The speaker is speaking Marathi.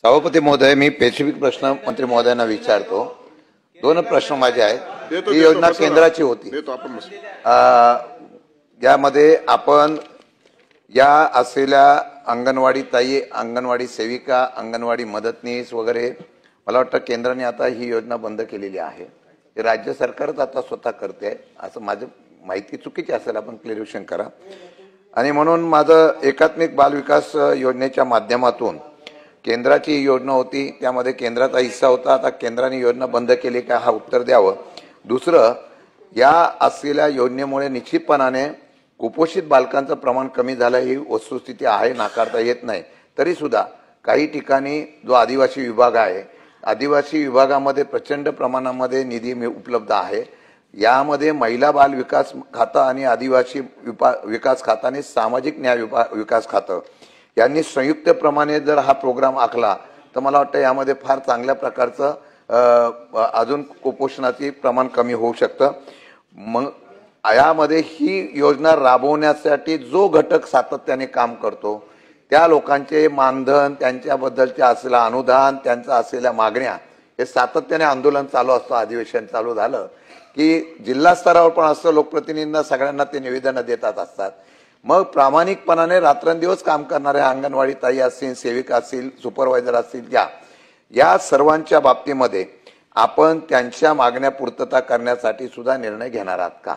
सभापती महोदय, मी स्पेसिफिक प्रश्न मंत्री महोदयांना विचारतो। दोन प्रश्न माझे आहेत। ही योजना केंद्राची होती, यामध्ये आपण या असलेल्या अंगणवाडी ताई, अंगणवाडी सेविका, अंगणवाडी मदतनीस वगैरे, मला वाटतं केंद्राने आता ही योजना बंद केलेली आहे। हे राज्य सरकारच आता स्वतः करते असं माझं माहिती चुकीची असेल, आपण क्लिअरिफिकेशन करा। आणि म्हणून माझं एकात्मिक बाल विकास योजनेच्या माध्यमातून केंद्राची योजना होती, त्यामध्ये केंद्राचा हिस्सा होता। आता केंद्राने योजना बंद केली का, हा उत्तर द्यावं। दुसरं, या असलेल्या योजनेमुळे निश्चितपणाने कुपोषित बालकांचं प्रमाण कमी झालं, ही वस्तुस्थिती आहे, नाकारता येत नाही। तरी सुद्धा काही ठिकाणी जो आदिवासी विभाग आहे, आदिवासी विभागामध्ये प्रचंड प्रमाणामध्ये निधी उपलब्ध आहे। यामध्ये महिला बाल विकास खातं आणि आदिवासी विकास खातं आणि सामाजिक न्याय विकास खातं यांनी संयुक्तप्रमाणे जर हा प्रोग्राम आखला तर मला वाटतं यामध्ये फार चांगल्या प्रकारचं अजून कुपोषणाचे प्रमाण कमी होऊ शकतं। मग यामध्ये ही योजना राबवण्यासाठी जो घटक सातत्याने काम करतो, त्या लोकांचे मानधन, त्यांच्याबद्दलचे असलेलं अनुदान, त्यांच्या असलेल्या मागण्या, हे सातत्याने आंदोलन चालू असतं। अधिवेशन चालू झालं की जिल्हा स्तरावर पण असतं, लोकप्रतिनिधींना सगळ्यांना ते निवेदन देतात असतात। मग प्रामाणिकपणाने रात्रंदिवस काम करणाऱ्या अंगणवाडी ताई असतील, सेविका असतील, सुपरवायझर असतील, या सर्वांच्या बाबतीमध्ये आपण त्यांच्या मागण्या पूर्तता करण्यासाठी सुद्धा निर्णय घेणार आहात का?